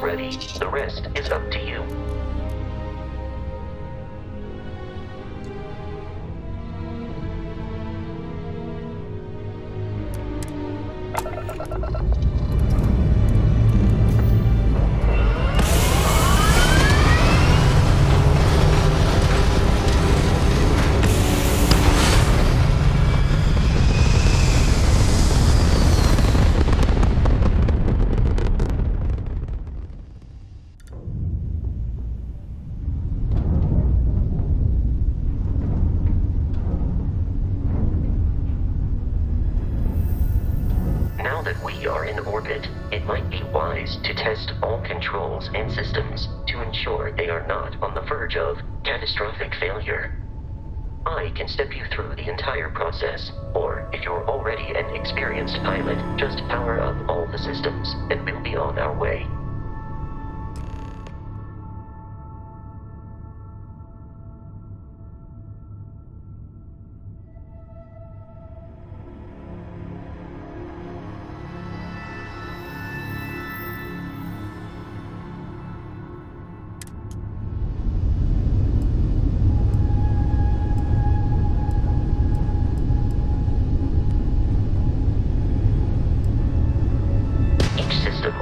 ready, the rest is up to you. Now that we are in orbit, it might be wise to test all controls and systems to ensure they are not on the verge of catastrophic failure. I can step you through the entire process, or if you're already an experienced pilot, just power up all the systems and we'll be on our way.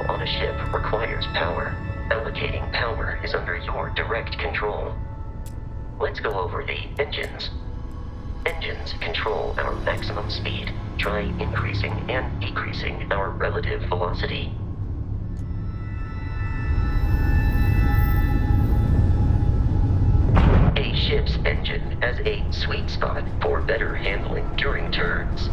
On a ship requires power. Allocating power is under your direct control. Let's go over the engines. Engines control our maximum speed. Try increasing and decreasing our relative velocity. A ship's engine has a sweet spot for better handling during turns.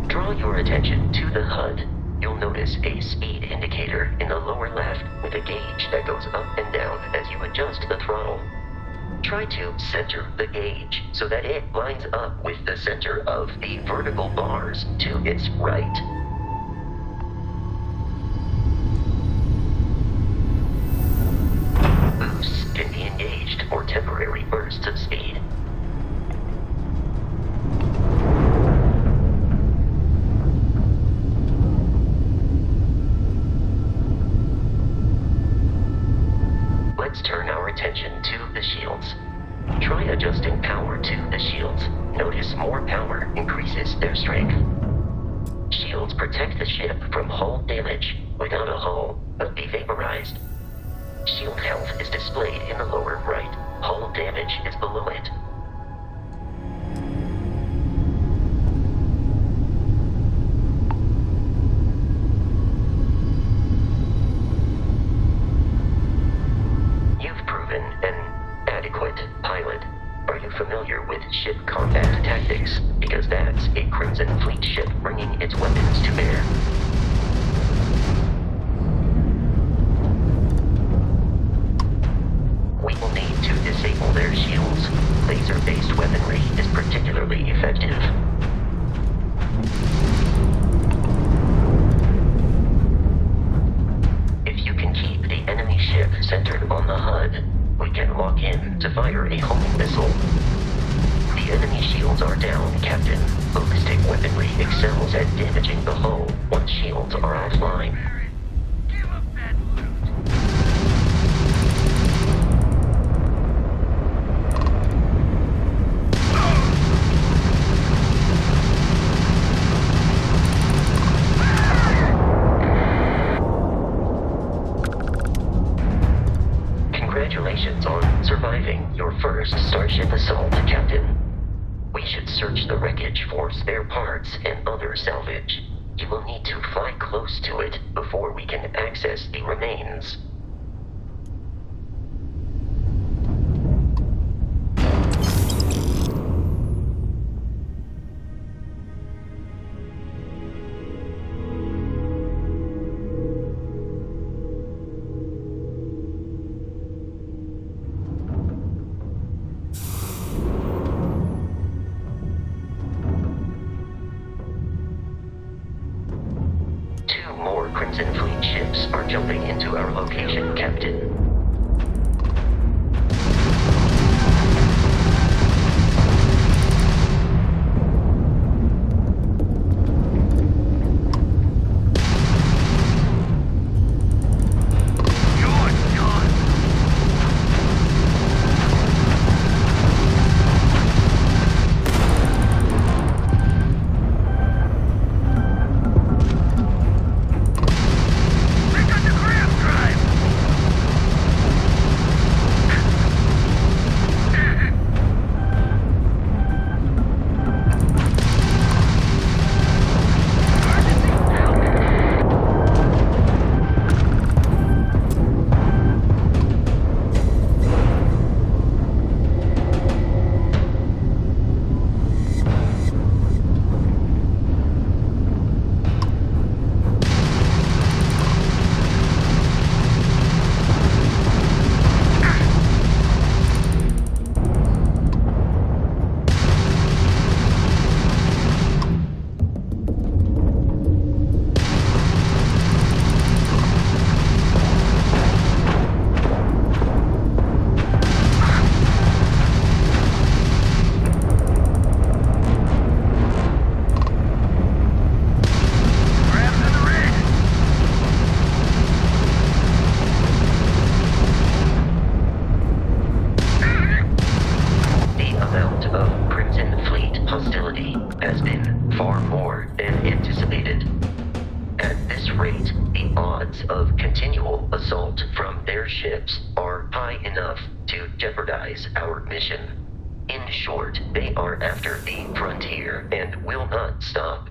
Draw your attention to the HUD. You'll notice a speed indicator in the lower left with a gauge that goes up and down as you adjust the throttle. Try to center the gauge so that it lines up with the center of the vertical bars to its right. Boosts can be engaged for temporary bursts of speed. Let's turn our attention to the shields. Try adjusting power to the shields. Notice more power increases their strength. Shields protect the ship from hull damage. Without a hull, they'll be vaporized. Shield health is displayed in the lower right. Hull damage is below it. Pilot, are you familiar with ship combat tactics? Because that's a Crimson Fleet ship bringing its weapons to bear. We will need to disable their shields. Laser-based weaponry is particularly effective. If you can keep the enemy ship centered on the HUD, we can lock in to fire a homing missile. The enemy shields are down, Captain. Ballistic weaponry excels at damaging the hull once shields are offline. Give up that loot! Congratulations on surviving your first Starship assault, Captain. We should search the wreckage for spare parts and other salvage. You will need to fly close to it before we can access the remains. Crimson Fleet ships are jumping into our location, Captain. of Crimson Fleet hostility has been far more than anticipated. At this rate, the odds of continual assault from their ships are high enough to jeopardize our mission. In short, they are after the frontier and will not stop.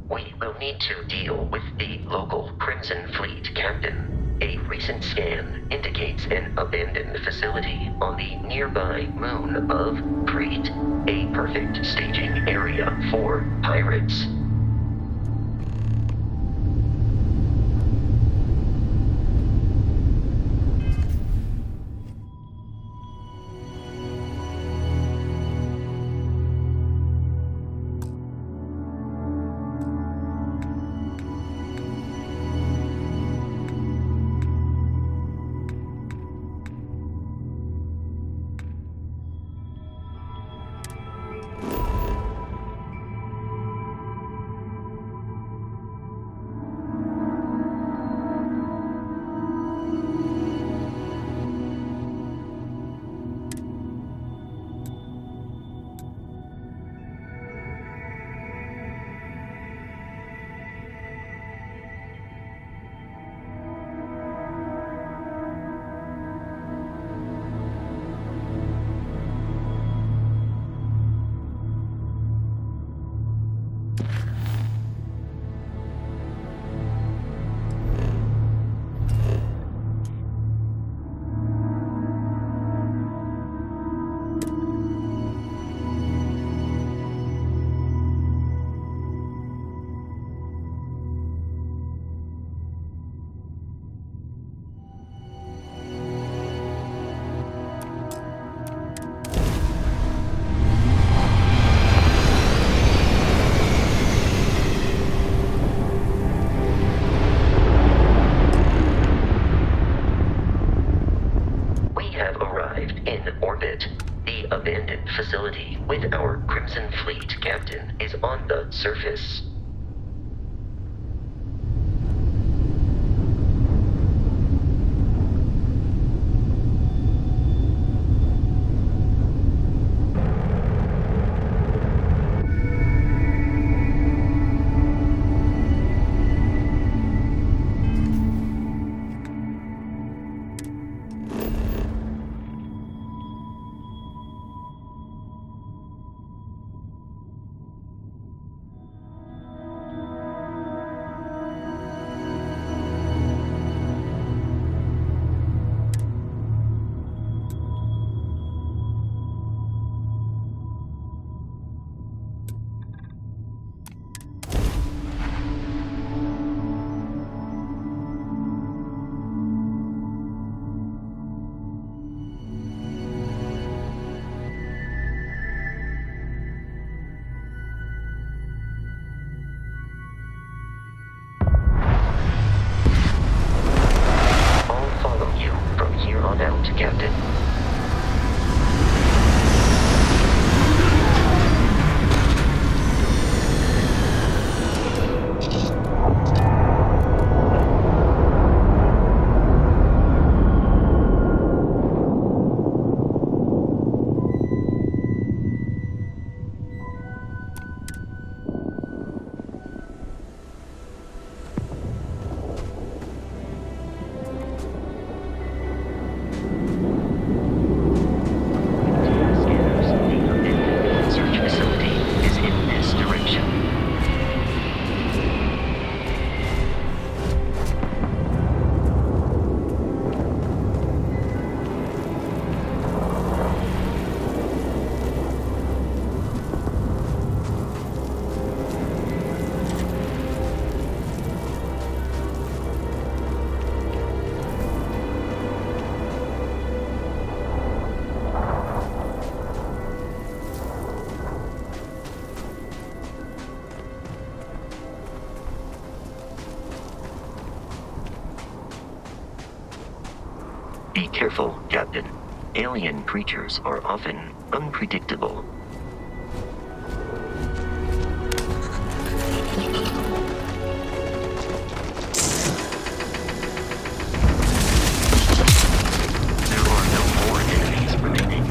We will need to deal with the local Crimson Fleet captain. A recent scan indicates an abandoned facility on the nearby moon of Crete, a perfect staging area for pirates. Facility with our Crimson Fleet captain is on the surface. Captain. Be careful, Captain. Alien creatures are often unpredictable. There are no more enemies remaining.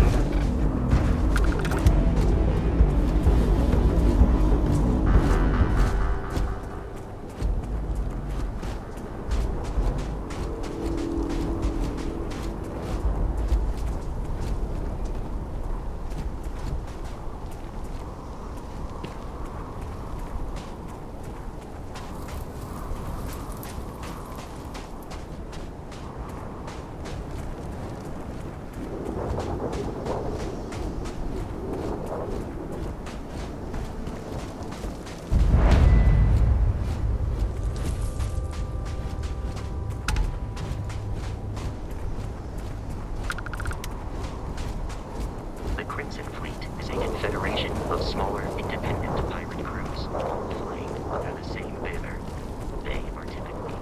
The Crimson Fleet is a confederation of smaller, independent pirate crews, all flying under the same banner. They are typically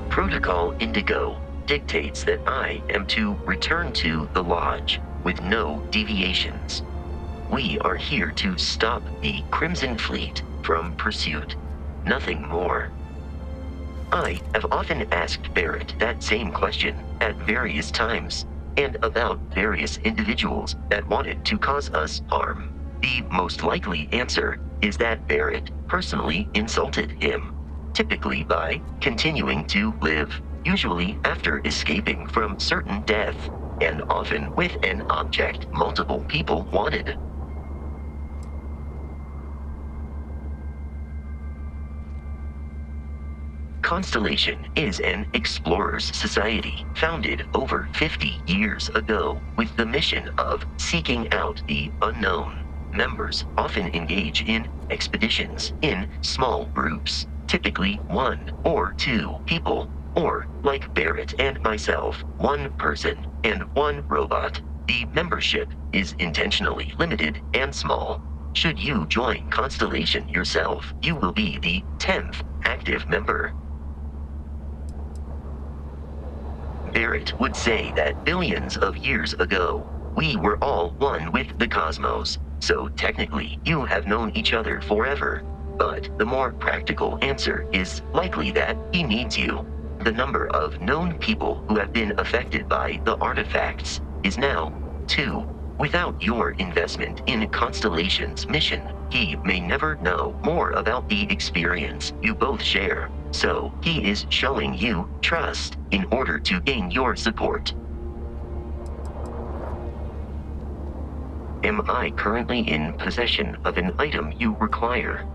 Protocol Indigo dictates that I am to return to the Lodge with no deviations. We are here to stop the Crimson Fleet from pursuit, nothing more. I have often asked Barrett that same question at various times, and about various individuals that wanted to cause us harm. The most likely answer is that Barrett personally insulted him, typically by continuing to live, usually after escaping from certain death, and often with an object multiple people wanted. Constellation is an explorers society founded over 50 years ago with the mission of seeking out the unknown. Members often engage in expeditions in small groups, typically 1 or 2 people, or, like Barrett and myself, 1 person and 1 robot. The membership is intentionally limited and small. Should you join Constellation yourself, you will be the 10th active member. Barrett would say that billions of years ago, we were all one with the cosmos, so technically you have known each other forever. But the more practical answer is likely that he needs you. The number of known people who have been affected by the artifacts is now 2. Without your investment in Constellation's mission, he may never know more about the experience you both share. So he is showing you trust in order to gain your support. Am I currently in possession of an item you require?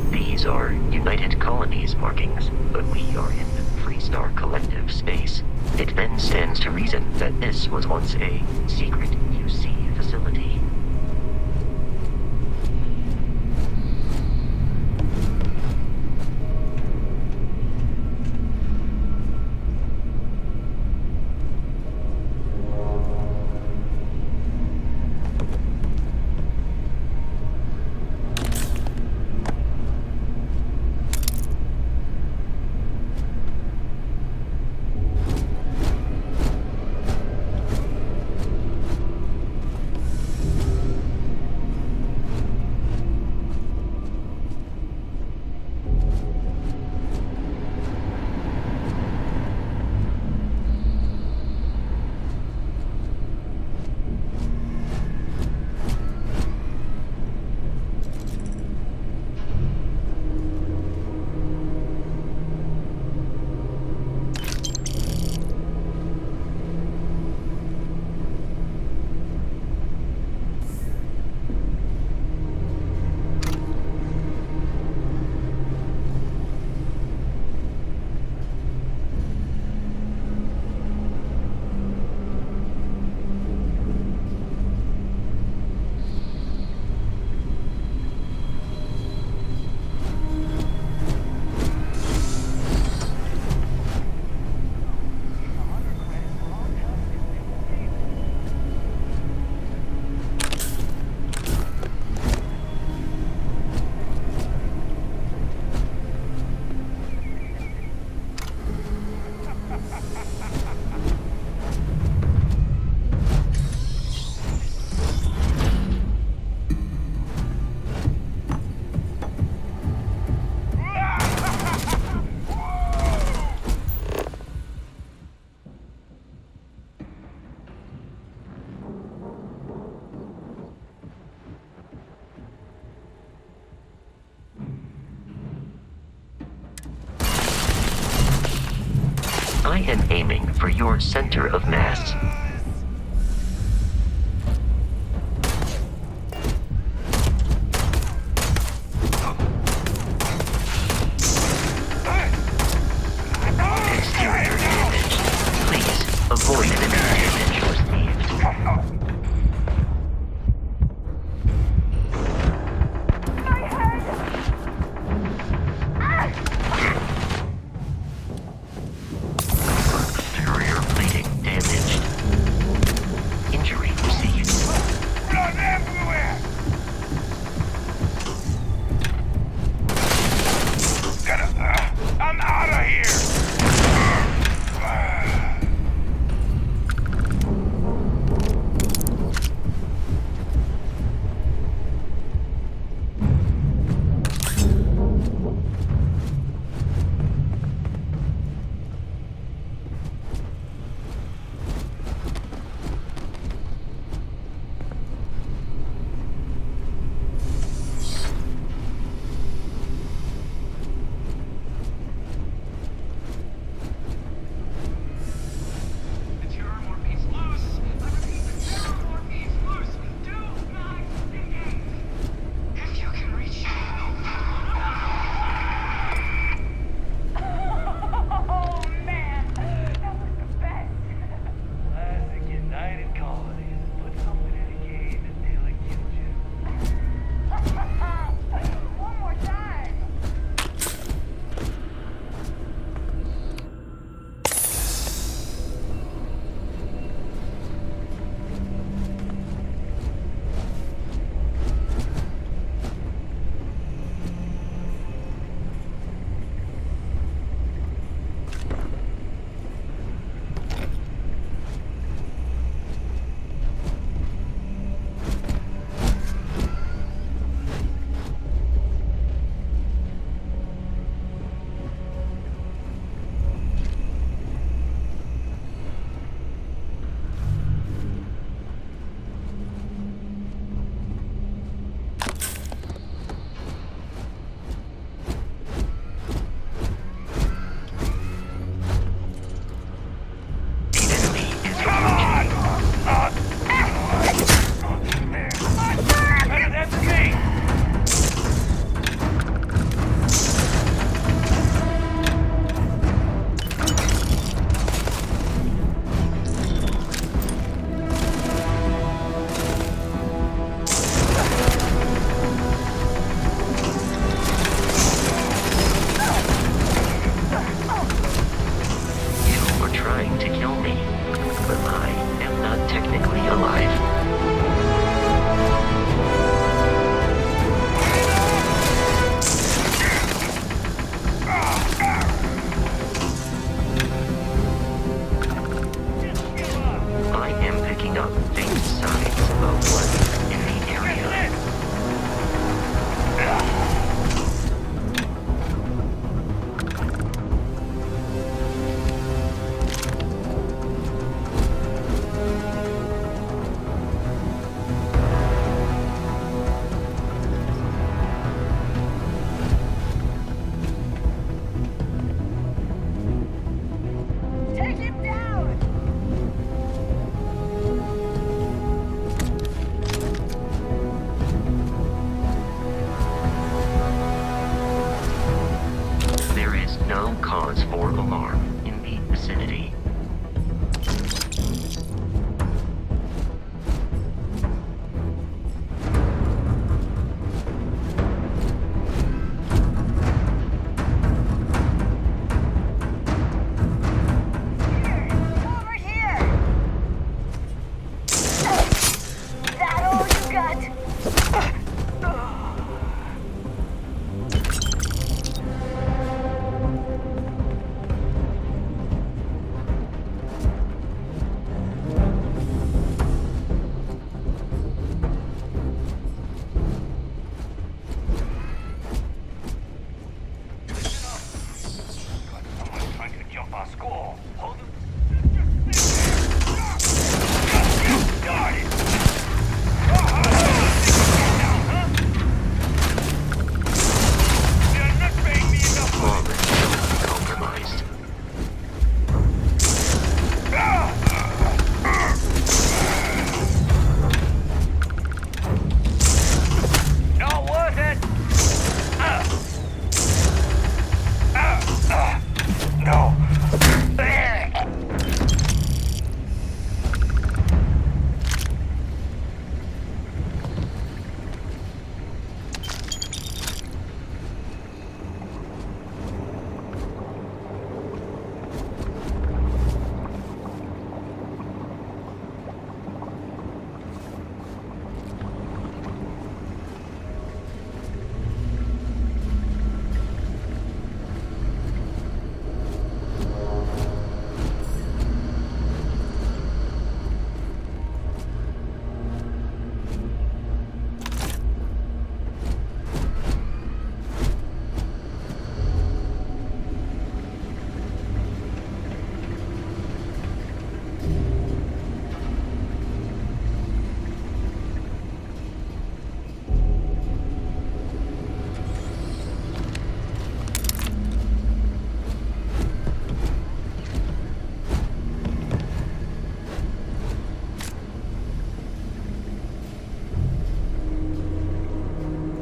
These are United Colonies markings, but we are in Freestar Collective space. It then stands to reason that this was once a secret UC facility. I am aiming for your center of mass. Exterior damage. Please avoid enemy damage received. Exterior plating damaged.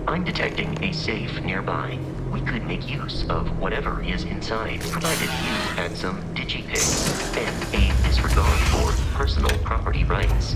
I'm detecting a safe nearby. We could make use of whatever is inside, provided you had some digipicks and a disregard for personal property rights.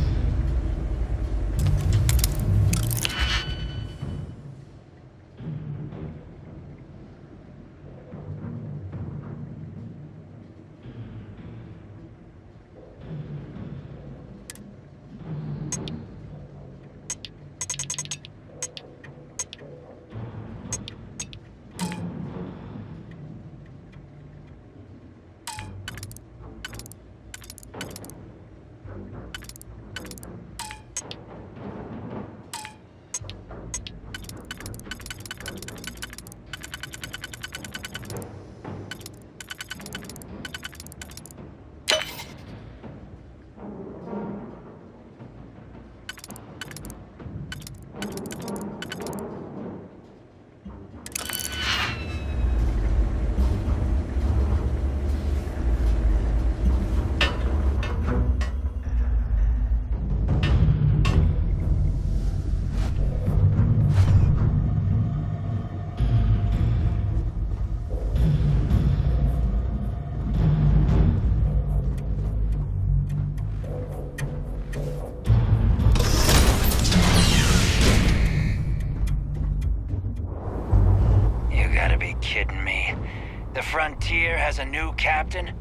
Frontier has a new captain?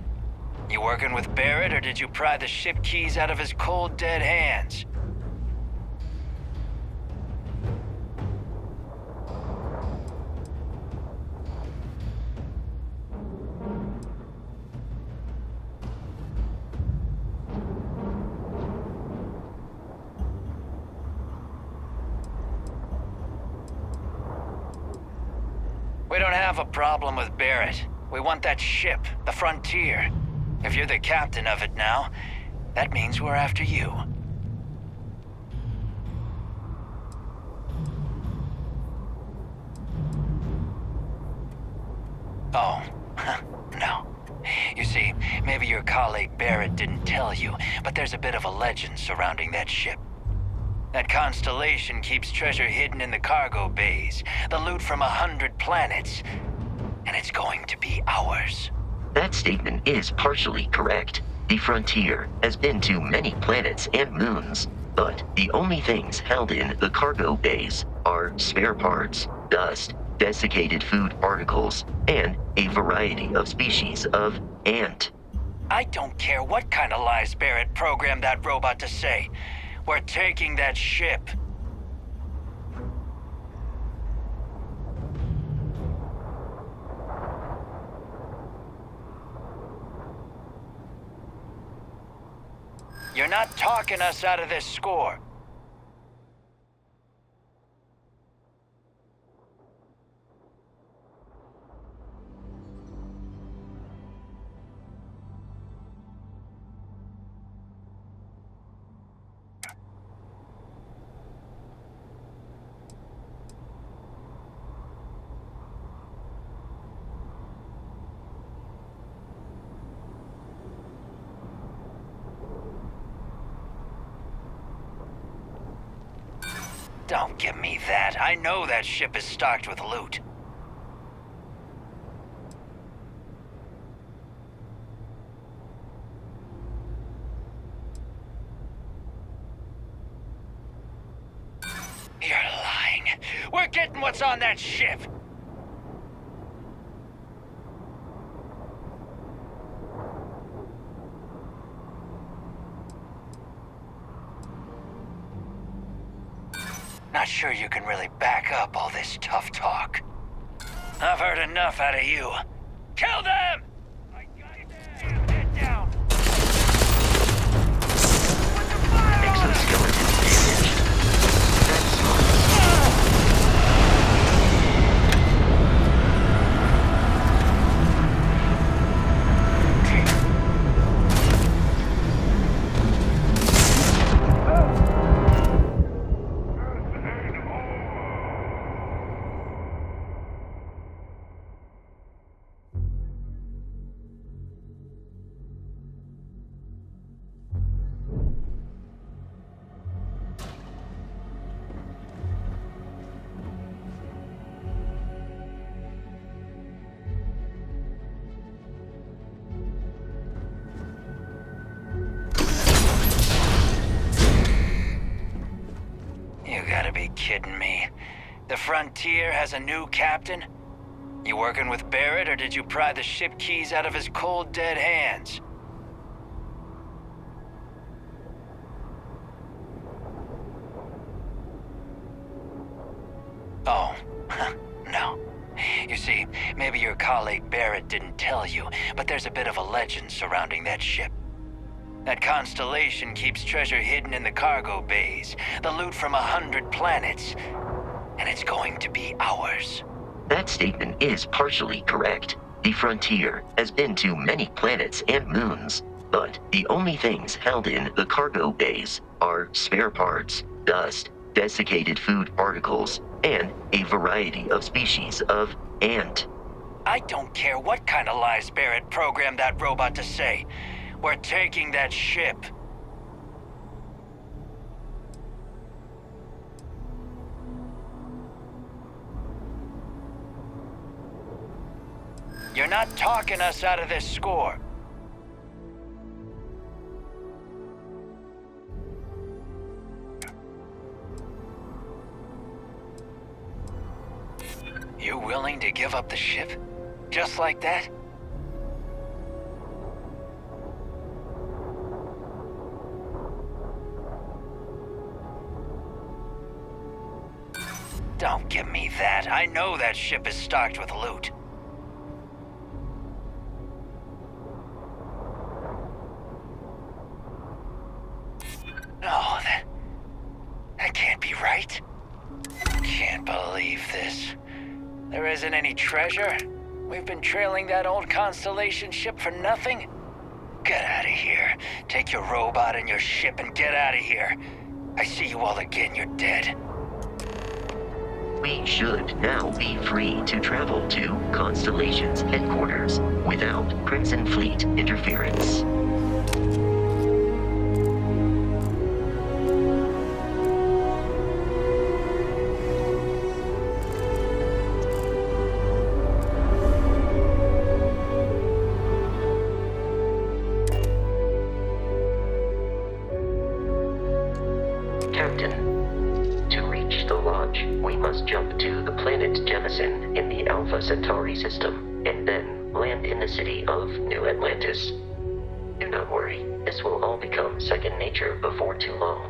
You working with Barrett, or did you pry the ship keys out of his cold, dead hands? We don't have a problem with Barrett. We want that ship, the Frontier. If you're the captain of it now, that means we're after you. Oh, no. You see, maybe your colleague Barrett didn't tell you, but there's a bit of a legend surrounding that ship. That constellation keeps treasure hidden in the cargo bays, the loot from 100 planets, and it's going to be ours. That statement is partially correct. The Frontier has been to many planets and moons, but the only things held in the cargo bays are spare parts, dust, desiccated food particles, and a variety of species of ant. I don't care what kind of lies Barrett programmed that robot to say. We're taking that ship. You're not talking us out of this score. Don't give me that. I know that ship is stocked with loot. You're lying. We're getting what's on that ship. Not sure you can really back up all this tough talk. I've heard enough out of you. Kill them! I got it. Get down. Exoskeleton damaged. That's smart. kidding me? The Frontier has a new captain? You working with Barrett, or did you pry the ship keys out of his cold, dead hands? Oh, no. You see, maybe your colleague Barrett didn't tell you, but there's a bit of a legend surrounding that ship. That constellation keeps treasure hidden in the cargo bays, the loot from 100 planets, and it's going to be ours. That statement is partially correct. The Frontier has been to many planets and moons, but the only things held in the cargo bays are spare parts, dust, desiccated food particles, and a variety of species of ant. I don't care what kind of lies Barrett programmed that robot to say. We're taking that ship. You're not talking us out of this score. You willing to give up the ship? Just like that? Don't give me that. I know that ship is stocked with loot. No, that can't be right. Can't believe this. There isn't any treasure? We've been trailing that old Constellation ship for nothing? Get out of here. Take your robot and your ship and get out of here. I see you all again, you're dead. We should now be free to travel to Constellation's headquarters without Crimson Fleet interference. Centauri system, and then land in the city of New Atlantis. Do not worry, this will all become second nature before too long.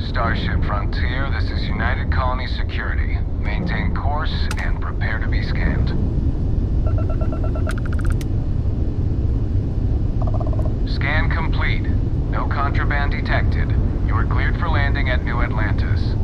Starship Frontier, this is United Colony Security. Maintain course and prepare to be scanned. Scan complete. No contraband detected. You are cleared for landing at New Atlantis.